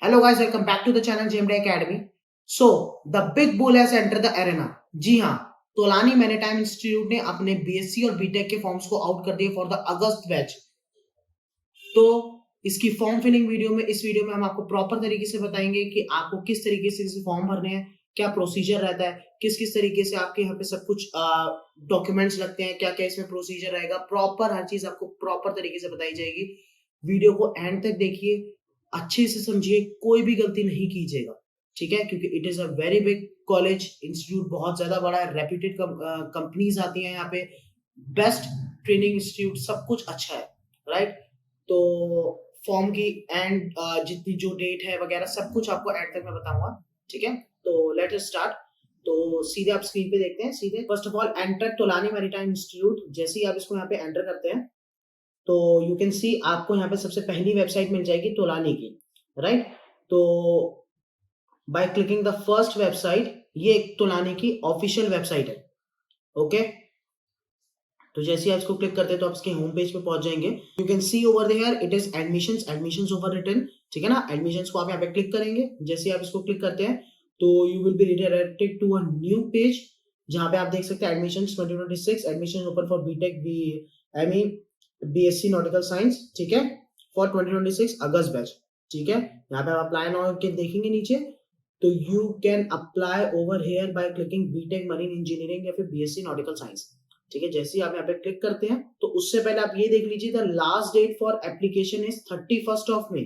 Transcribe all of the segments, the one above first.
Hello guys, welcome back to the channel JMD Academy. So, the big bull has entered the arena. जी हाँ, Tolani maritime institute ने अपने BSc और BTech के forms को out कर दिए फॉर द अगस्त बैच। तो इसकी फॉर्म फिलिंग इस वीडियो में हम आपको प्रॉपर तरीके से बताएंगे कि आपको किस तरीके से इसे फॉर्म भरने हैं, क्या प्रोसीजर रहता है, किस तरीके से आपके यहाँ पे सब कुछ डॉक्यूमेंट्स लगते हैं, क्या क्या इसमें प्रोसीजर रहेगा, प्रॉपर हर चीज आपको प्रॉपर तरीके से बताई जाएगी। वीडियो को एंड तक देखिए, अच्छे से समझिए, कोई भी गलती नहीं कीजिएगा, ठीक है? क्योंकि it is a very big college, institute बहुत ज्यादा बड़ा है, रेप्यूटेड कंपनीज आती हैं यहाँ पे, बेस्ट ट्रेनिंग इंस्टीट्यूट, सब कुछ अच्छा है, राइट? तो फॉर्म की एंड जितनी जो डेट है वगैरह सब कुछ आपको एंड तक मैं बताऊंगा, ठीक है? तो लेट अस स्टार्ट। तो सीधे आप स्क्रीन पे देखते हैं, सीधे first of all enter Tolani maritime institute. जैसे ही आप इसको यहाँ पे एंटर करते हैं तो यू कैन सी आपको यहाँ पे सबसे पहली वेबसाइट मिल जाएगी तोलानी की, राइट? तो by clicking the first website, ये एक तोलानी की ऑफिशियल वेबसाइट है, ओके? तो जैसे आप इसको क्लिक करते हैं तो आप इसके होम पेज पे पहुंच जाएंगे। You can see over there it is admissions over written, ठीक है ना? एडमिशंस को आप यहाँ पे क्लिक करेंगे। जैसे आप इसको क्लिक करते हैं तो you will be redirected to a new page, जहां पे आप देख सकते हैं admissions 2026, admission open for BTech ME BSc nautical science, ठीक है, फॉर 2026 अगस्त बैच, ठीक है? यहाँ पे आप अप्लाई नाउ के देखेंगे नीचे, तो you can apply over here by clicking BTech marine engineering या फिर बीएससी नॉटिकल साइंस, ठीक है? जैसे ही आप यहाँ पे क्लिक करते हैं तो उससे पहले आप ये देख लीजिए, the last date for application is 31st of May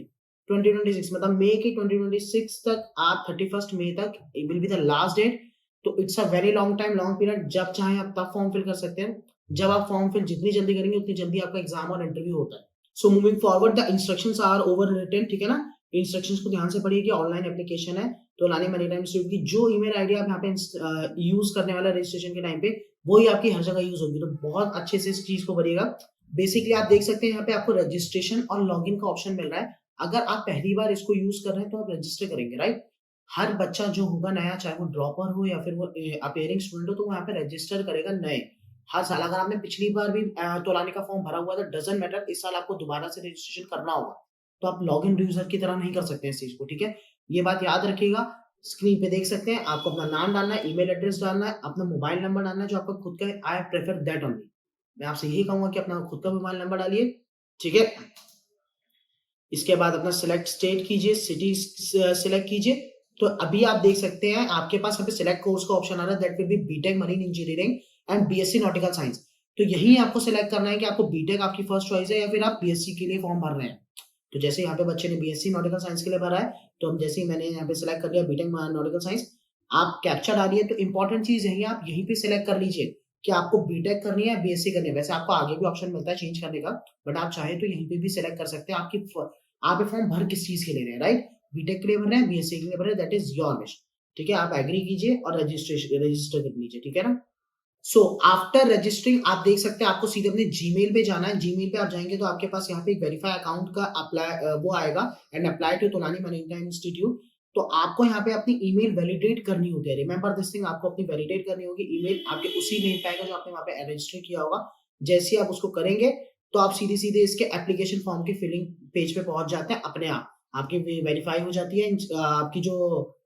2026, मतलब मई के 2026 तक, आप 31st मई तक will be the last date. तो it's a very long time, long period, जब चाहे आप तब फॉर्म फिल कर सकते हैं। जब आप फॉर्म फिल जितनी जल्दी करेंगे उतनी जल्दी आपका एग्जाम और इंटरव्यू होता है। So moving forward, the instructions are over written, ठीक है ना? इंस्ट्रक्शंस को ध्यान से पढ़िए कि ऑनलाइन एप्लीकेशन है तो लानी मैरीटाइम इंस्टीट्यूट की जो ईमेल आईडी आप यहाँ पे यूज करने वाला रजिस्ट्रेशन के टाइम पे, वही आपकी हर जगह यूज होगी। तो बहुत अच्छे से इस चीज को भरिएगा। बेसिकली आप देख सकते हैं यहाँ पे आपको रजिस्ट्रेशन और लॉगिन का ऑप्शन मिल रहा है। अगर आप पहली बार इसको यूज कर रहे हैं तो आप रजिस्टर करेंगे, राइट? हर बच्चा जो होगा नया, चाहे वो ड्रॉपर हो या फिर वो अपेयरिंग स्टूडेंट हो, तो वो यहाँ पे रजिस्टर करेगा नए हर साल। अगर आपने पिछली बार भी तोलानी का फॉर्म भरा हुआ था, डजंट मैटर, इस साल आपको दोबारा से रजिस्ट्रेशन करना होगा, तो आप लॉग इन यूजर की तरह नहीं कर सकते इस चीज को, ठीक है? ये बात याद रखिएगा। स्क्रीन पे देख सकते हैं, आपको अपना नाम डालना है, ईमेल एड्रेस डालना है, अपना मोबाइल नंबर डालना है जो आपका खुद का है। I prefer that only. मैं आपसे यही कहूंगा कि अपना खुद का मोबाइल नंबर डालिए, ठीक है? इसके बाद अपना सिलेक्ट स्टेट कीजिए, सिटी सिलेक्ट कीजिए। तो अभी आप देख सकते हैं आपके पास यहाँ पे सिलेक्ट कोर्स का ऑप्शन आ रहा है, that will be BTech marine engineering and BSc nautical science. तो यही आपको सिलेक्ट करना है कि आपको बीटेक आपकी फर्स्ट चॉइस है या फिर आप बीएससी के लिए फॉर्म भर रहे हैं। तो जैसे यहाँ पे बच्चे ने बीएससी नॉटिकल साइंस के लिए भरा है, तो हम जैसे ही मैंने यहाँ पे सिलेक्ट कर लिया बीटेक नॉटिकल साइंस, आप कैप्चा डालिए। तो इंपॉर्टेंट चीज यही, आप यहीं पे सिलेक्ट कर लीजिए कि आपको बीटेक करनी है, बीएससी करनी है। वैसे आपको आगे भी ऑप्शन मिलता है चेंज करने का, बट आप चाहे तो यहीं पे भी सिलेक्ट कर सकते हैं। आप ये फॉर्म भर किस चीज के ले रहे हैं, राइट? बीटेक के लिए भर रहे हैं, बीएससी के लिए भर रहे हैं, दैट इज योर विश, ठीक है? आप एग्री कीजिए और रजिस्टर कर लीजिए, ठीक है ना? सो आफ्टर रजिस्टरिंग आप देख सकते हैं आपको सीधे अपने जीमेल पे जाना है। जीमेल पे आप जाएंगे तो आपके पास यहाँ पे एक वेरीफाई अकाउंट का अप्लाई वो आएगा, and apply to Tolani maritime institute. तो आपको यहाँ पे अपनी ईमेल वैलिडेट करनी होती है। रिमेंबर दिस थिंग, आपको अपनी वैलिडेट करनी होगी। ईमेल आपके उसी मेल पे आएगा जो आपने वहाँ पे रजिस्टर किया होगा। जैसे ही आप उसको करेंगे तो आप सीधे सीधे इसके एप्लीकेशन फॉर्म के फिलिंग पेज पे पहुंच जाते हैं अपने आप। आपकी वेरीफाई हो जाती है, आपकी जो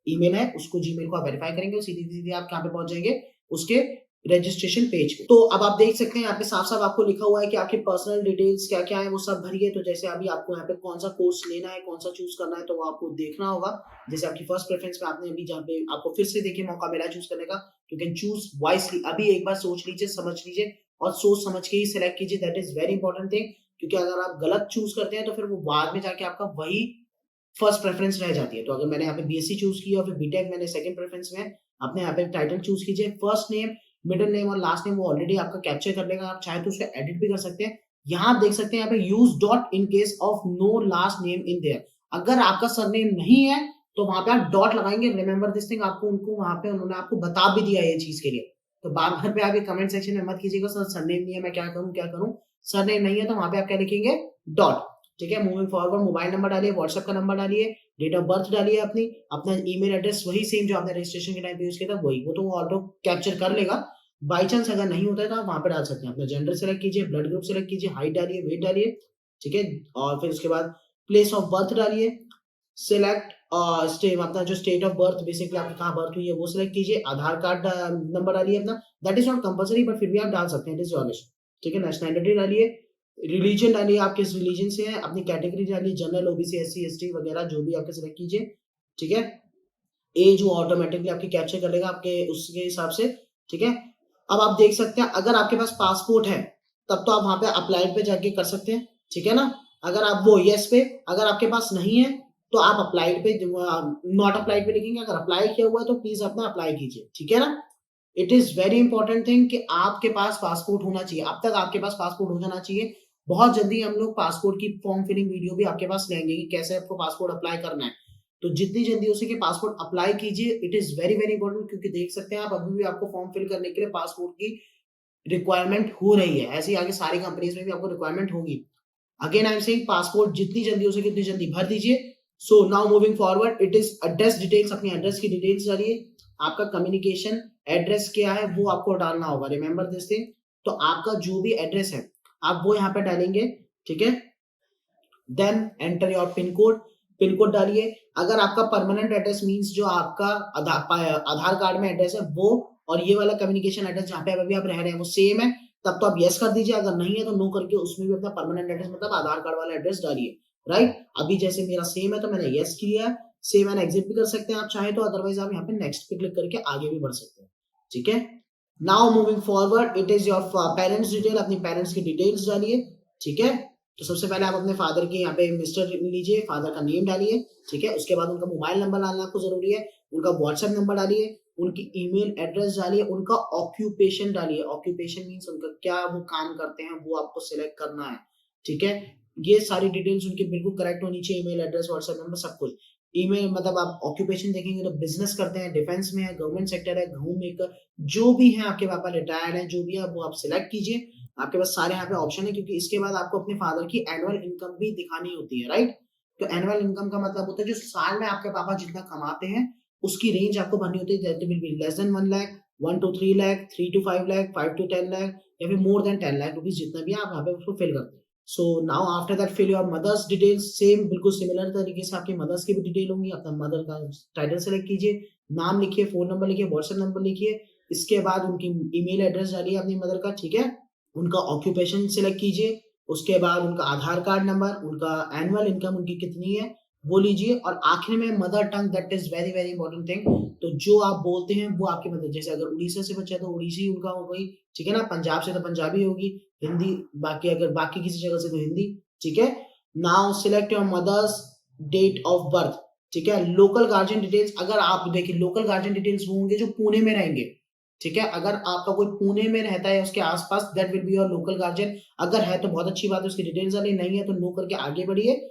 ईमेल है उसको, जीमेल को आप वेरीफाई करेंगे, सीधे सीधे आप कहाँ पे पहुंच जाएंगे, उसके रजिस्ट्रेशन पेज पे। तो अब आप देख सकते हैं यहाँ पे साफ साफ आपको लिखा हुआ है कि आपके पर्सनल डिटेल्स क्या क्या है वो सब भरिए। तो जैसे अभी आपको यहाँ पे कौन सा कोर्स लेना है, कौन सा चूज करना है, तो वो आपको देखना होगा। जैसे आपकी फर्स्ट प्रेफरेंस में आपने अभी, जहाँ पे आपको फिर से देखिए मौका मिला चूज करने का, यू कैन चूज वाइसली। अभी एक बार सोच लीजिए, समझ लीजिए और सोच समझ के ही सिलेक्ट कीजिए, that is very important thing. क्योंकि अगर आप गलत चूज करते हैं तो फिर वो बाद में जाके आपका वही फर्स्ट प्रेफरेंस रह जाती है। तो अगर मैंने यहाँ पे बीएससी चूज किया और फिर बीटेक मैंने सेकंड प्रेफरेंस में, अपने यहाँ पे टाइटल चूज कीजिए। फर्स्ट नेम, मिडिल नेम और लास्ट नेम वो ऑलरेडी आपका कैप्चर कर लेगा, आप चाहे तो उसे एडिट भी कर सकते हैं। यहाँ आप देख सकते हैं यहाँ पे use dot in case of no last name in there. अगर आपका सरनेम नहीं है तो वहां पे आप डॉट लगाएंगे। रिमेंबर दिस थिंग, आपको उनको वहां पे उन्होंने आपको बता भी दिया ये चीज के लिए। तो बार बार पे आप कमेंट सेक्शन में मत कीजिएगा सर सरनेम नहीं है, मैं क्या करूं क्या करूं। सरनेम नहीं है तो वहां पे आप क्या लिखेंगे, डॉट, ठीक है? मूविंग फॉरवर्ड, मोबाइल नंबर डालिए, व्हाट्सएप का नंबर डालिए, डेट ऑफ बर्थ डालिए अपनी, अपना ईमेल एड्रेस वही सेम जो आपने रजिस्ट्रेशन के टाइम पे यूज किया था वही, वो तो वो ऑटो कैप्चर कर लेगा। बाई चांस अगर नहीं होता है तो आप वहां पे डाल सकते हैं। अपना जेंडर सेलेक्ट कीजिए, ब्लड ग्रुप सेलेक्ट कीजिए, हाइट डालिए, वेट डालिए, ठीक है? और फिर उसके बाद प्लेस ऑफ बर्थ डालिए, सिलेक्ट स्टेट, अपना जो स्टेट ऑफ बर्थ, बेसिकली आपकी कहाँ बर्थ हुई है वो सिलेक्ट कीजिए, आधार कार्ड नंबर डालिए अपना, that is not compulsory but फिर भी आप डाल सकते हैं, इट इज योर विश, ठीक है। नेशनैलिटी डालिए, रिलीजन डालिए, आप किस रिलीजन से हैं, अपनी कैटेगरी डालिए, जनरल, ओबीसी, एससी, एसटी वगैरह जो भी आपके सिलेक्ट कीजिए, ठीक है। एज वो ऑटोमेटिकली आपकी कैप्चर कर लेगा आपके उसके हिसाब से, ठीक है। अब आप देख सकते हैं अगर आपके पास पासपोर्ट है तब तो आप वहां पे अप्लाइड पे जाके कर सकते हैं, ठीक है ना। अगर आप वो यस पे, अगर आपके पास नहीं है तो आप अप्लाइड पे, नॉट अप्लाइड पे लिखेंगे, अगर अप्लाई किया हुआ है तो प्लीज अपना अप्लाई कीजिए, ठीक है ना। It is very important thing कि आपके पास पासपोर्ट होना चाहिए, अब तक आपके पास पासपोर्ट हो जाना चाहिए। बहुत जल्दी हम लोग पासपोर्ट की फॉर्म फिलिंग वीडियो भी आपके पास लेंगे कि कैसे आपको पासपोर्ट अप्लाई करना है, तो जितनी जल्दी हो सके पासपोर्ट अप्लाई कीजिए, it is very very important, क्योंकि देख सकते हैं आप अभी भी आपको फॉर्म फिल करने के लिए पासपोर्ट की रिक्वायरमेंट हो रही है, ऐसे ही आगे सारी कंपनीज में भी आपको रिक्वायरमेंट होगी। Again I am saying passport जितनी जल्दी हो सके उतनी जल्दी भर दीजिए। So now moving forward, it is address details, अपनी एड्रेस की डिटेल्स डालिए, आपका कम्युनिकेशन एड्रेस क्या है वो आपको डालना होगा, रिमेंबर दिस थिंग। तो आपका जो भी एड्रेस है आप वो यहाँ पे डालेंगे, ठीक है। Then enter your pin code, pin code डालिए। अगर आपका परमानेंट एड्रेस मींस जो आपका आधार कार्ड में एड्रेस है वो और ये वाला कम्युनिकेशन एड्रेस जहाँ पे अभी आप रह रहे हैं वो सेम है, तब तो आप यस कर दीजिए, अगर नहीं है तो नो करके उसमें भी अपना परमानेंट एड्रेस मतलब आधार कार्ड वाला एड्रेस डालिए, राइट। अभी जैसे मेरा सेम है तो मैंने यस किया है, सेम एंड एग्जिट भी कर सकते हैं आप चाहे तो, अदरवाइज आप यहाँ पे नेक्स्ट पे क्लिक करके आगे भी बढ़ सकते हैं, ठीक है। Now moving forward, it is your parents detail, अपनी पेरेंट्स की डिटेल्स डालिए, ठीक है। तो सबसे पहले आप अपने फादर के यहाँ पे मिस्टर लीजिए, फादर का नेम डालिए, ठीक है। उसके बाद उनका मोबाइल नंबर डालना आपको जरूरी है, उनका व्हाट्सएप नंबर डालिए, उनकी ईमेल एड्रेस डालिए, उनका ऑक्यूपेशन डालिए, ऑक्यूपेशन मींस उनका क्या वो काम करते हैं वो आपको सिलेक्ट करना है, ठीक है। ये सारी डिटेल्स उनकी बिल्कुल करेक्ट होनी चाहिए, ईमेल एड्रेस, व्हाट्सएप नंबर, सब कुछ। ईमेल मतलब आप ऑक्यूपेशन देखेंगे तो बिजनेस करते हैं, डिफेंस में है, गवर्नमेंट सेक्टर है, होम मेकर, जो भी है आपके पापा रिटायर्ड है, जो भी है वो आप सिलेक्ट कीजिए। आपके पास सारे यहाँ पे ऑप्शन है, क्योंकि इसके बाद आपको अपने फादर की एनुअल इनकम भी दिखानी होती है, राइट। तो एनुअल इनकम का मतलब होता है जो साल में आपके पापा जितना कमाते हैं उसकी रेंज आपको भरनी होती है, that will be less than 1 lakh, 1 to 3 lakh, 3 to 5 lakh, 5 to 10 lakh, या फिर मोर देन 10 लाख रुपीज, जितना भी आप यहाँ पे उसको फिल करते हैं। So now after that fill your mother's details, same बिल्कुल सिमिलर तरीके से आपकी मदर्स की भी डिटेल होंगी, अपना मदर का टाइटल सेलेक्ट कीजिए, नाम लिखिए, फोन नंबर लिखिए, व्हाट्सएप नंबर लिखिए, इसके बाद उनकी ईमेल एड्रेस डालिए अपनी मदर का, ठीक है। उनका ऑक्यूपेशन सिलेक्ट कीजिए, उसके बाद उनका आधार कार्ड नंबर, उनका एनुअल इनकम उनकी कितनी है वो लीजिए, और आखिर में mother tongue, that is very very important thing. तो जो आप बोलते हैं वो आपकी मदर, जैसे अगर उड़ीसा से बच्चा है तो उड़ीसी उनका हो गई, ठीक है ना। पंजाब से तो पंजाबी होगी, हिंदी बाकी, अगर बाकी किसी जगह से तो हिंदी, ठीक है। Now select your mother's date of birth, ठीक है। लोकल गार्जियन डिटेल्स, अगर आप देखिए लोकल गार्जियन डिटेल्स वो होंगे जो पुणे में रहेंगे, ठीक है। अगर आपका कोई पुणे में रहता है उसके आसपास, that will be your local guardian. अगर है तो बहुत अच्छी बात है, उसकी डिटेल्स डालिए, नहीं है तो नो करके आगे बढ़िए।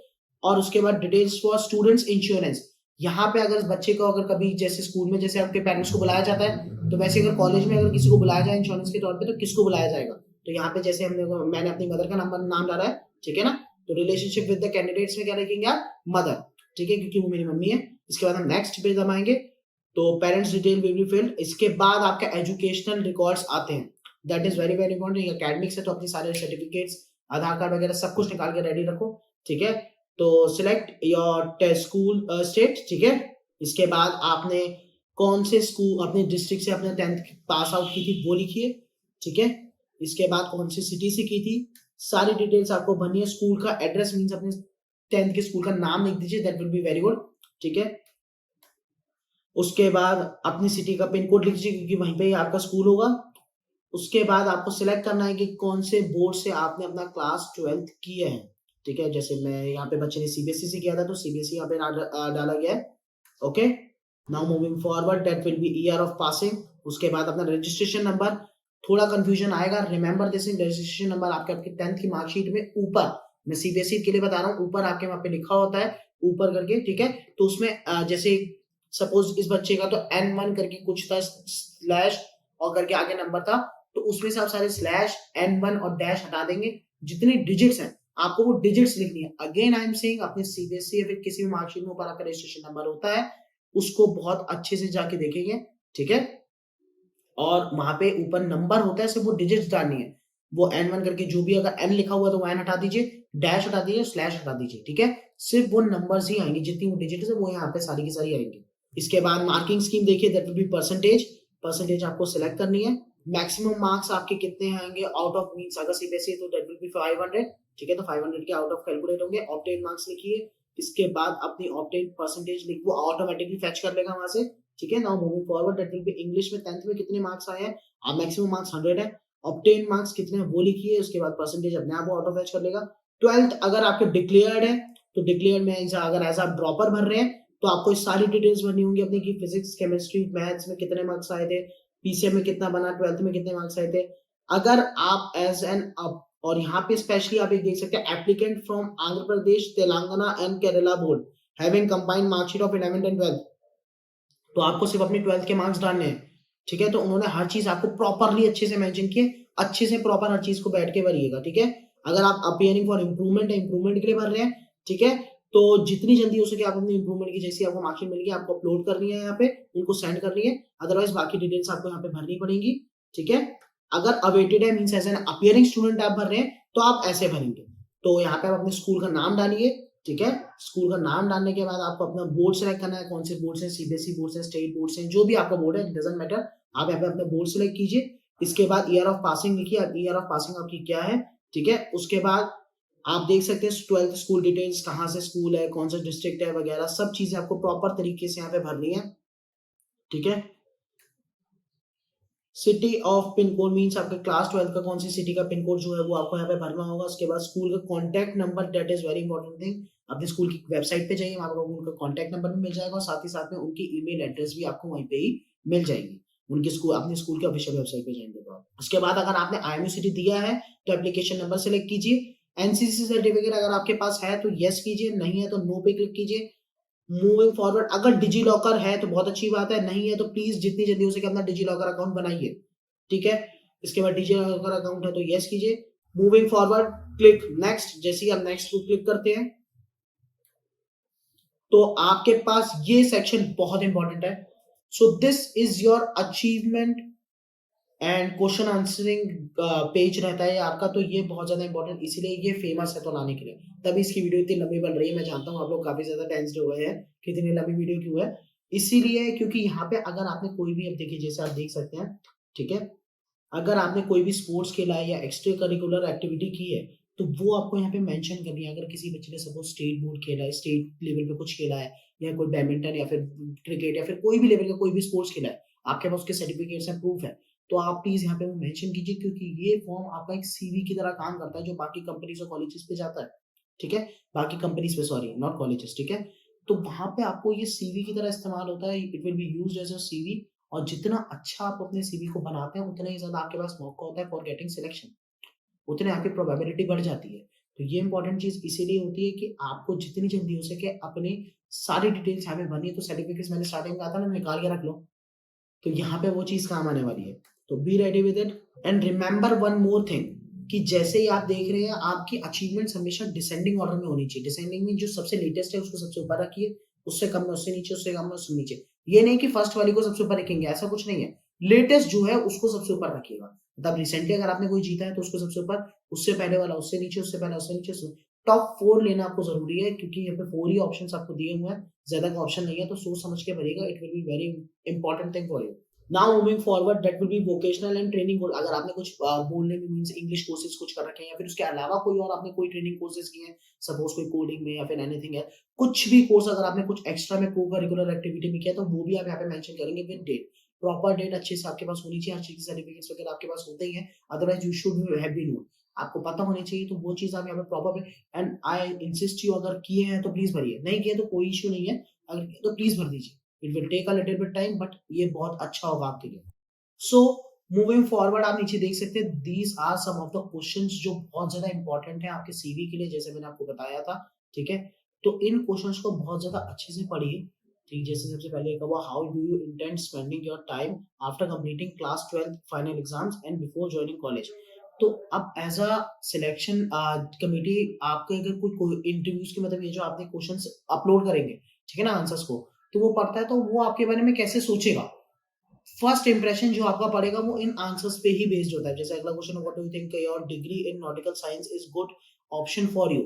और उसके बाद डिटेल्स फॉर स्टूडेंट्स इंश्योरेंस, यहाँ पे अगर बच्चे को अगर कभी जैसे स्कूल में जैसे आपके पेरेंट्स को बुलाया जाता है, तो वैसे अगर कॉलेज में अगर किसी को बुलाया जाए इंश्योरेंस के तौर पे तो किसको बुलाया जाएगा, तो यहाँ पे जैसे मैंने अपनी मदर का नाम डाला है, ठीक है ना। तो रिलेशनशिप विद द कैंडिडेट्स में क्या लिखेंगे आप, मदर, ठीक है, क्योंकि वो मेरी मम्मी है। इसके बाद हम नेक्स्ट पे दबाएंगे, तो parents detail will be filled. इसके बाद आपका एजुकेशनल रिकॉर्ड्स आते हैं, that is very very important. Academics है तो अपनी सारे सर्टिफिकेट्स, आधार कार्ड वगैरह सब कुछ निकाल के रेडी रखो, ठीक है। तो सिलेक्ट योर स्कूल स्टेट, ठीक है। इसके बाद आपने कौन से स्कूल अपने डिस्ट्रिक्ट से अपने 10th पास आउट की थी वो लिखिए, ठीक है। इसके बाद कौन सी सिटी से की थी, सारी डिटेल्स आपको भरनी है। स्कूल का एड्रेस मींस अपने 10th के स्कूल का नाम लिख दीजिए, that will be very good, ठीक है। उसके बाद अपनी सिटी का पिन कोड लिख दीजिए, क्योंकि वहीं पे ही आपका स्कूल होगा। उसके बाद आपको सिलेक्ट करना है कि कौन से बोर्ड से आपने अपना क्लास 12th किया है, ठीक है। जैसे मैं यहाँ पे बच्चे ने सीबीएसई से किया था तो सीबीएसई यहाँ पे डाला गया है, okay. Now moving forward, that will B year of passing. उसके बाद अपना रजिस्ट्रेशन नंबर, थोड़ा कंफ्यूजन आएगा, रिमेंबर दिस, रजिस्ट्रेशन नंबर आपके 10th की मार्कशीट में ऊपर, मैं सीबीएसई के लिए बता रहा हूँ, ऊपर आपके वहां पे लिखा होता है ऊपर करके, ठीक है। तो उसमें जैसे सपोज इस बच्चे का तो N1 करके कुछ था, स्लैश और करके आगे नंबर था, तो उसमें से आप सारे स्लैश N1 और डैश हटा देंगे, जितनी डिजिट्स हैं आपको वो डिजिट्स लिखनी है। अगेन आई एम सेइंग अपने सीबीएसई या फिर किसी भी मार्कशीट में ऊपर आपका रजिस्ट्रेशन नंबर होता है, उसको बहुत अच्छे से जाके देखेंगे, ठीक है। और वहां पे ऊपर नंबर होता है, सिर्फ वो डिजिट्स डालनी है। वो N1 करके जो भी अगर N लिखा हुआ है तो वो N हटा दीजिए, डैश हटा दीजिए, स्लैश हटा दीजिए, ठीक है? सिर्फ वो नंबर्स ही आएंगे, जितनी वो डिजिट है वो यहाँ पे सारी की सारी आएंगी। इसके बाद मार्किंग स्कीम देखिए, that will be percentage. Percentage आपको सिलेक्ट करनी है। मैक्सिमम मार्क्स आपके कितने आएंगे आउट ऑफ, मीन्स अगर सीबीएसई तो दैट विल बी 500, ठीक है? तो 500 के आउट ऑफ कैलकुलेट होंगे। ऑब्टेन मार्क्स लिखिए, इसके बाद अपनी ऑब्टेन परसेंटेज लिख, वो ऑटोमेटिकली फेच कर लेगा वहां से, ठीक है? Now moving forward, that will B English में 10th में कितने मार्क्स आए हैं, मैक्सिमम मार्क्स 100 है। ऑब्टेन मार्क्स कितने हैं वो लिखिए, उसके बाद परसेंटेज अपने आप ऑटो फेच कर लेगा। 12th अगर आपके डिक्लेयर्ड है तो डिक्लेयर्ड में अगर एज आप ड्रॉपर भर रहे हैं तो आपको सारी डिटेल्स भरनी होंगी अपनी, की फिजिक्स, केमिस्ट्री, मैथ्स में कितने मार्क्स आए थे, पीसीएम में कितना बना, 12th में कितने मार्क्स आए थे। अगर आप एज एन अप, और यहाँ पे स्पेशली आप एक देख सकते हैं, applicant from Andhra Pradesh, Telangana and Kerala board having combined marksheet of 11th and 12th, तो आपको सिर्फ अपनी 12th के मार्क्स डालने हैं, ठीक है? तो उन्होंने हर चीज आपको प्रॉपरली अच्छे से मेंशन किए, अच्छे से प्रॉपर हर चीज को बैठ के भरिएगा, ठीक है? अगर आप अपियरिंग फॉर इंप्रूवमेंट है, इंप्रूवमेंट के लिए भर रहे हैं, ठीक है? तो जितनी जल्दी हो सके आप अपनी इंप्रूवमेंट की जैसी आपको मार्कशीट मिलेगी आपको अपलोड करनी है, यहाँ पे उनको सेंड करनी है। अदरवाइज बाकी डिटेल्स आपको यहाँ पे भरनी पड़ेगी, ठीक है? अगर अवेटेड है, means as an appearing student आप भर रहे हैं, तो आप ऐसे भरेंगे। तो यहाँ पे आप अपने स्कूल का नाम डालिए, ठीक है? स्कूल का नाम डालने के बाद आपको अपना बोर्ड सेलेक्ट करना है, कौन से बोर्ड से, सीबीएसई बोर्ड से, स्टेट बोर्ड से, जो भी आपका बोर्ड है, डजंट मैटर, आप यहाँ पे अपना बोर्ड सेलेक्ट कीजिए। इसके बाद ईयर ऑफ पासिंग लिखिए, ईयर ऑफ पासिंग आपकी क्या है, ठीक है? उसके बाद आप देख सकते हैं 12th स्कूल डिटेल्स, कहाँ से स्कूल है, कौन सा डिस्ट्रिक्ट है वगैरह, सब चीजें आपको प्रॉपर तरीके से यहाँ पे भरनी है, ठीक है? City of pin code, means आपके क्लास 12th का कौन सी सिटी का पिन कोड जो है वो आपको यहाँ पे भरना होगा। उसके बाद स्कूल का contact number, that is very important thing. अपने स्कूल की वेबसाइट पे जाइए, वहां पर उनका कॉन्टैक्ट नंबर भी मिल जाएगा, और साथ ही साथ में उनकी ईमेल एड्रेस भी आपको वहीं पे ही मिल जाएगी, उनके स्कूल, अपने स्कूल के ऑफिशियल वेबसाइट पे जाएंगे तो। उसके बाद अगर आपने आईएमयू दिया है तो एप्लीकेशन नंबर सेलेक्ट कीजिए। एनसीसी सर्टिफिकेट अगर आपके पास है तो यस कीजिए, नहीं है तो नो पे क्लिक कीजिए। मूविंग फॉरवर्ड, अगर डिजी लॉकर है तो बहुत अच्छी बात है, नहीं है तो प्लीज जितनी जल्दी हो सके अपना डिजी लॉकर अकाउंट बनाइए, ठीक है? इसके बाद डिजी लॉकर अकाउंट है तो यस कीजिए। Moving forward, click next. जैसे ही आप नेक्स्ट को क्लिक करते हैं तो आपके पास ये सेक्शन बहुत इंपॉर्टेंट है। So this is your achievement and question answering page रहता है आपका, तो ये बहुत ज्यादा इंपॉर्टेंट, इसीलिए ये फेमस है तो लाने के लिए, तभी इसकी वीडियो इतनी लंबी बन रही है। मैं जानता हूँ आप लोग काफी ज्यादा टेंस्ड हो गए हैं कि इतनी लंबी वीडियो क्यों है, इसीलिए क्योंकि यहाँ पे अगर आपने कोई भी, अब देखिए जैसे आप देख सकते हैं, ठीक है? अगर आपने कोई भी स्पोर्ट्स खेला है या एक्स्ट्रा करिकुलर एक्टिविटी की है तो वो आपको यहाँ पे मेंशन करनी है। अगर किसी बच्चे ने सपोज स्टेट बोर्ड खेला है, स्टेट लेवल पे कुछ खेला है, या कोई बैडमिंटन या फिर क्रिकेट या फिर कोई भी लेवल का कोई भी स्पोर्ट्स खेला है, आपके पास उसके सर्टिफिकेट्स हैं, प्रूफ है, तो आप प्लीज यहाँ पे वो मेंशन कीजिए, क्योंकि ये फॉर्म आपका एक सीवी की तरह काम करता है जो बाकी कंपनीज और कॉलेजेस पे जाता है, ठीक है? बाकी कंपनीज पे, सॉरी नॉट कॉलेजेस, ठीक है? तो वहां पे आपको ये सीवी की तरह इस्तेमाल होता है, it will be used as a CV. और जितना अच्छा आप अपने सीवी को बनाते हैं उतना ही ज्यादा आपके पास मौका होता है फॉर गेटिंग सिलेक्शन, उतने आपकी प्रोबेबिलिटी बढ़ जाती है। तो ये इंपॉर्टेंट चीज इसीलिए होती है कि आपको जितनी जल्दी हो सके अपनी सारी डिटेल्स यहाँ पे भरनी है। तो सर्टिफिकेट्स मैंने स्टार्टिंग में कहा था ना, निकाल के रख लो, तो यहाँ पे वो चीज काम आने वाली है। तो be ready with it and remember one more thing, कि जैसे ही आप देख रहे हैं आपकी अचीवमेंट्स हमेशा डिसेंडिंग ऑर्डर में होनी चाहिए। डिसेंडिंग में जो सबसे लेटेस्ट है उसको सबसे ऊपर रखिए, उससे कम में उससे नीचे, उससे कम में उससे नीचे। ये नहीं कि फर्स्ट वाली को सबसे ऊपर रखेंगे, ऐसा कुछ नहीं है। लेटेस्ट जो है उसको सबसे ऊपर रखिएगा, मतलब रिसेंटली अगर आपने कोई जीता है तो उसको सबसे ऊपर, उससे पहले वाला उससे नीचे, उससे पहले उससे नीचे। टॉप 4 लेना आपको जरूरी है, क्योंकि यहाँ पे 4 ही ऑप्शंस आपको दिए हुए हैं, ज्यादा का ऑप्शन नहीं है, तो सोच समझ के भरिएगा। It will be very important thing for you. Now moving forward, that will be vocational and training course. अगर आपने कुछ बोलने में, मींस इंग्लिश कोर्सेज कुछ कर रखे हैं, या फिर उसके अलावा कोई और आपने कोई ट्रेनिंग कोर्सेज किए हैं, सपोज कोई कोडिंग में या फिर एनीथिंग है, कुछ भी कोर्स अगर आपने कुछ एक्स्ट्रा में को करिकुलर एक्टिविटी में किया तो वो भी आप यहाँ पे मेंशन करेंगे विद डेट। प्रॉपर डेट अच्छे से आपके पास होनी चाहिए, हर चीज की सर्टिफिकेट्स वगैरह आपके पास होते ही हैं, otherwise you should have been known, आपको पता होनी चाहिए। तो वो चीज आप यहाँ पे proper, and I insist you, अगर किए हैं तो प्लीज भरिए, नहीं किए तो कोई इश्यू नहीं है, अगर किए तो प्लीज भर दीजिए। It will take a little bit time, but ये बहुत अच्छा होगा आपके लिए। सो मूविंग फॉरवर्ड, आप नीचे देख सकते हैं, these are some of the questions जो बहुत ज्यादा इंपॉर्टेंट है आपके सीवी के लिए, जैसे मैंने आपको बताया था, ठीक है? तो इन क्वेश्चंस को बहुत ज्यादा अच्छे से पढ़िए, ठीक? जैसे सबसे पहले कहा, how do you intend spending your time after completing class 12 final exams and before joining college. तो अब एज अ सिलेक्शन कमिटी, आपके अगर कोई इंटरव्यूज के, मतलब ये जो आपने क्वेश्चंस अपलोड करेंगे, ठीक है ना, आंसर्स को, तो वो पढ़ता है तो वो आपके बारे में कैसे सोचेगा। फर्स्ट इंप्रेशन जो आपका पड़ेगा वो इन आंसर्स पे ही बेस्ड होता है। जैसे अगला question, what do you think your degree in nautical science is good option for you,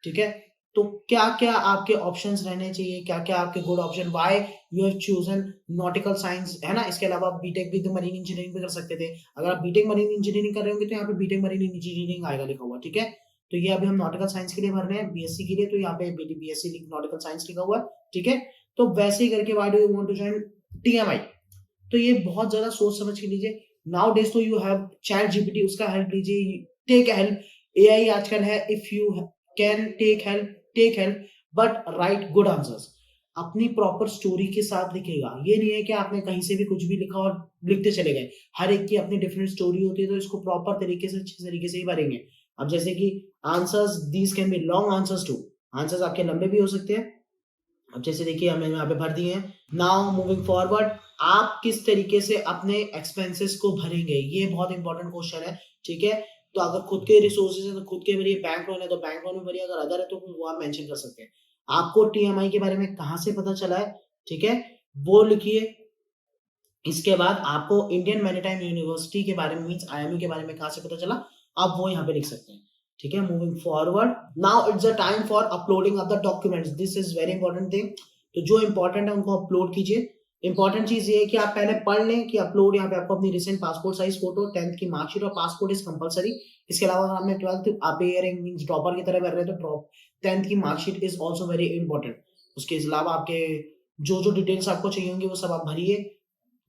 ठीक है। तो क्या क्या आपके ऑप्शंस रहने चाहिए, क्या क्या आपके good option, why you have chosen nautical science, है ना। इसके अलावा आप बीटेक भी तो मरीन इंजीनियरिंग भी कर सकते थे। अगर आप बीटेक मरीन इंजीनियरिंग कर रहे होंगे तो यहाँ पे बीटेक मरीन इंजीनियरिंग आएगा लिखा हुआ, ठीक है। तो ये अभी हम नॉटिकल साइंस के लिए भर रहे हैं, बीएससी के लिए, तो यहाँ पे बीएससी नॉटिकल साइंस लिखा हुआ है, ठीक है। तो वैसे ही करके why do you want to join TMI, तो ये बहुत ज्यादा सोच समझ के लीजिए। नाउ डेज तो यू हैव चैट जीपीटी, उसका हेल्प लीजिए, टेक हेल्प। एआई आजकल है, if you can take help but write good answers. अपनी प्रॉपर स्टोरी के साथ लिखेगा, ये नहीं है कि आपने कहीं से भी कुछ भी लिखा और लिखते चले गए। हर एक की अपनी डिफरेंट स्टोरी होती है, तो इसको प्रॉपर तरीके से अच्छे तरीके से ही भरेंगे। अब जैसे कि answers, these can be long answers too, answers आपके लंबे भी हो सकते हैं। अब जैसे देखिए हमने यहाँ पे भर दिए हैं। नाउ मूविंग फॉरवर्ड, आप किस तरीके से अपने एक्सपेंसेस को भरेंगे, ये बहुत इंपॉर्टेंट क्वेश्चन है, ठीक है। तो अगर खुद के रिसोर्सेज है तो खुद के भरिए, बैंक लोन है तो बैंक लोन में भरिए, अगर अदर है तो वो आप मेंशन कर सकते हैं। आपको टीएमआई के बारे में कहाँ से पता चला है, ठीक है, वो लिखिए। इसके बाद आपको इंडियन मैरीटाइम यूनिवर्सिटी के बारे में, मींस आईएमयू के बारे में कहाँ से पता चला, आप वो यहाँ पे लिख सकते हैं, ठीक है। Moving forward, now it's a time for uploading of the documents, this is very important thing. तो जो इंपॉर्टेंट है उनको अपलोड कीजिए। इंपॉर्टेंट चीज ये है कि आप पहले पढ़ लें कि अपलोड, यहाँ पे आपको अपनी recent passport size photo, 10th की मार्कशीट और पासपोर्ट इज कंपलसरी। इसके अलावा अगर आपने 12th आप ईयरिंग मींस ड्रॉपर की तरह कर रहे हैं तो ड्रॉप 10th की marksheet is also very important. उसके अलावा आपके जो जो डिटेल्स आपको चाहिए होंगी वो सब आप भरिए।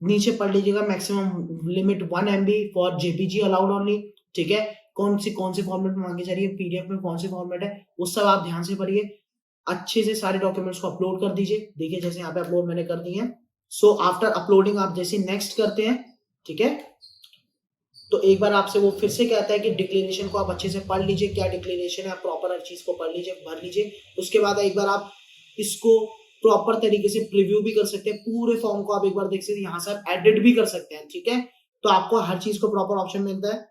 नीचे पढ़ लीजिएगा, maximum limit 1 MB for JPG allowed only, ठीक है। कौन सी फॉर्मेट में मांगी जा रही है, पीडीएफ में कौन सी फॉर्मेट है, वो सब आप ध्यान से पढ़िए। अच्छे से सारे डॉक्यूमेंट्स को अपलोड कर दीजिए। देखिए जैसे यहाँ पे अपलोड मैंने कर दिए हैं। सो आफ्टर अपलोडिंग आप जैसे नेक्स्ट करते हैं, ठीक है, तो एक बार आपसे वो फिर से कहता है कि डिक्लेरेशन को आप अच्छे से पढ़ लीजिए, क्या डिक्लेरेशन है, आप प्रॉपर हर चीज को पढ़ लीजिए, भर लीजिए। उसके बाद एक बार आप इसको प्रॉपर तरीके से प्रीव्यू भी कर सकते हैं, पूरे फॉर्म को आप एक बार देख सकते हैं, यहाँ से आप एडिट भी कर सकते हैं, ठीक है। तो आपको हर चीज को प्रॉपर ऑप्शन मिलता है।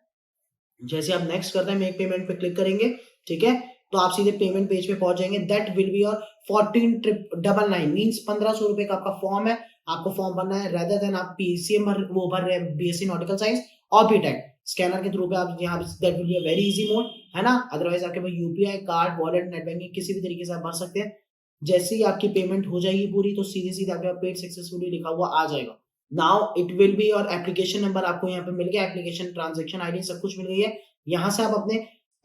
जैसे आप नेक्स्ट करते हैं, मेक पेमेंट पे क्लिक करेंगे, ठीक है, तो आप सीधे पेमेंट पेज पे पहुंच जाएंगे। That will be your 14,999 means 1500 रुपए का आपका फॉर्म है। आपको फॉर्म भरना है, रेदर देन आप पीसीएम वो भर रहे हैं, बीएससी नॉटिकल साइंस और बीटेक स्कैनर के थ्रू पे आप यहाँ, that will be a very easy mode, है ना। अदरवाइज आपके पास UPI card, wallet, net banking किसी भी तरीके से आप भर सकते हैं। जैसे ही आपकी पेमेंट हो जाएगी पूरी, तो सीधे सीधे आपके पेड सक्सेसफुली लिखा हुआ आ जाएगा। नाउ इट विल बी और एप्लीकेशन नंबर आपको यहाँ पे मिल गया, एप्लीकेशन ट्रांजेक्शन आईडी सब कुछ मिल गई है। यहाँ से आप अपने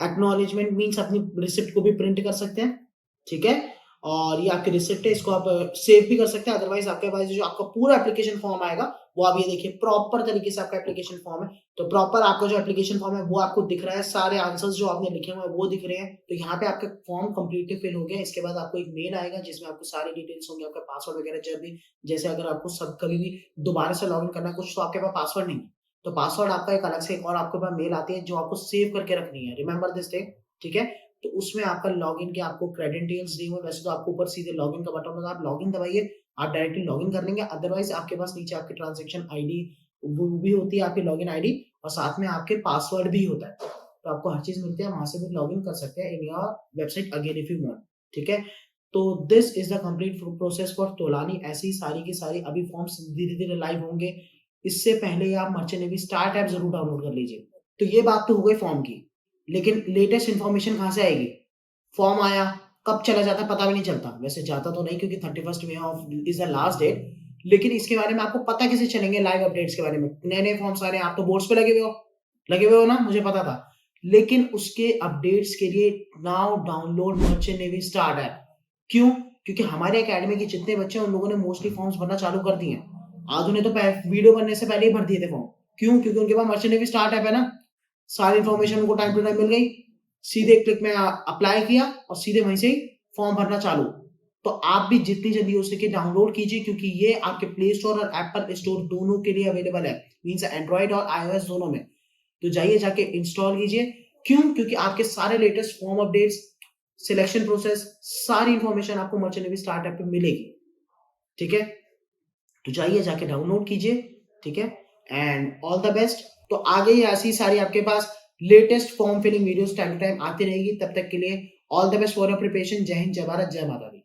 एक्नॉलेजमेंट मींस अपनी रिसिप्ट को भी प्रिंट कर सकते हैं, ठीक है। और ये आपकी रिसिप्ट है, इसको आप सेव भी कर सकते हैं। अदरवाइज आपके पास जो आपका पूरा एप्लीकेशन फॉर्म आएगा वो आप ये देखिए, प्रॉपर तरीके से आपका एप्लीकेशन फॉर्म है। तो प्रॉपर आपका जो एप्लीकेशन फॉर्म है वो आपको दिख रहा है, सारे आंसर्स जो आपने लिखे हुए हैं वो दिख रहे हैं। तो यहाँ पे आपका फॉर्म कंप्लीटली फिल हो गया। इसके बाद आपको एक मेल आएगा जिसमें आपको सारी डिटेल्स होंगे, आपका पासवर्ड वगैरह। जब भी जैसे अगर आपको सब कभी भी दोबारा से लॉग इन करना है कुछ, तो आपके पास पासवर्ड नहीं है, तो पासवर्ड आपका एक अलग से एक और आपके पास मेल आती है जो आपको सेव करके रखनी है। रिमेंबर दिस थिंग, ठीक है। तो उसमें आपका लॉगिन के आपको क्रेडेंशियल्स दी हुई, वैसे तो आपको ऊपर सीधे लॉगिन का बटन होगा, आप लॉगिन दबाइए, आप डायरेक्टली लॉगिन कर लेंगे। अदरवाइज आपके पास नीचे आपकी ट्रांजैक्शन आईडी वो भी होती है, आपकी लॉगिन आईडी, और साथ में आपके पासवर्ड भी होता है। तो आपको हर चीज मिलती है, वहां से भी लॉगिन कर सकते हैं in your website again if you want, ठीक है। तो this is the complete process for Tolani. ऐसी सारी की सारी अभी फॉर्म्स धीरे धीरे लाइव होंगे। इससे पहले आप मर्चेंट नेवी स्टार्ट ऐप जरूर डाउनलोड कर लीजिए। तो ये बात तो हो गई फॉर्म की, लेकिन लेटेस्ट इन्फॉर्मेशन कहाँ से आएगी। फॉर्म आया, कब चला जाता पता भी नहीं चलता, वैसे जाता तो नहीं क्योंकि 31 मई इज द लास्ट डेट, लेकिन इसके बारे में आपको पता कैसे चलेंगे, लाइव अपडेट्स के बारे में। नए नए फॉर्म्स आ रहे हैं, आप तो बोर्ड्स पे लगे हुए हो ना, मुझे पता था। लेकिन उसके अपडेट्स के लिए now download merchant navy start app. क्यों? क्योंकि हमारे एकेडमी के जितने बच्चे हैं उन लोगों ने मोस्टली फॉर्म्स भरना चालू कर दिए हैं। आधु ने तो वीडियो बनने से पहले ही भर दिए थे फॉर्म। क्यों? क्योंकि उनके पास मर्चेंट नेवी स्टार्ट ऐप है ना, सारी इन्फॉर्मेशन उनको टाइम टू टाइम मिल गई। सीधे क्लिक में अप्लाई किया और सीधे वहीं से ही फॉर्म भरना चालू। तो आप भी जितनी जल्दी हो सके डाउनलोड कीजिए, क्योंकि ये आपके प्ले स्टोर और एप्पल स्टोर दोनों के लिए अवेलेबल है, मींस एंड्रॉइड और iOS दोनों में। तो जाइए जाके इंस्टॉल कीजिए। क्यों? क्योंकि आपके सारे latest form updates, selection process, सारी इंफॉर्मेशन आपको मर्चेंट नेवी स्टार्ट ऐप पे मिलेगी, ठीक है। तो जाइए जाके डाउनलोड कीजिए, ठीक है। And all the best. तो आगे ऐसी सारी आपके पास latest form filling videos time to time आती रहेगी। तब तक के लिए all the best for your preparation. जय हिंद, जय भारत, जय माता दी।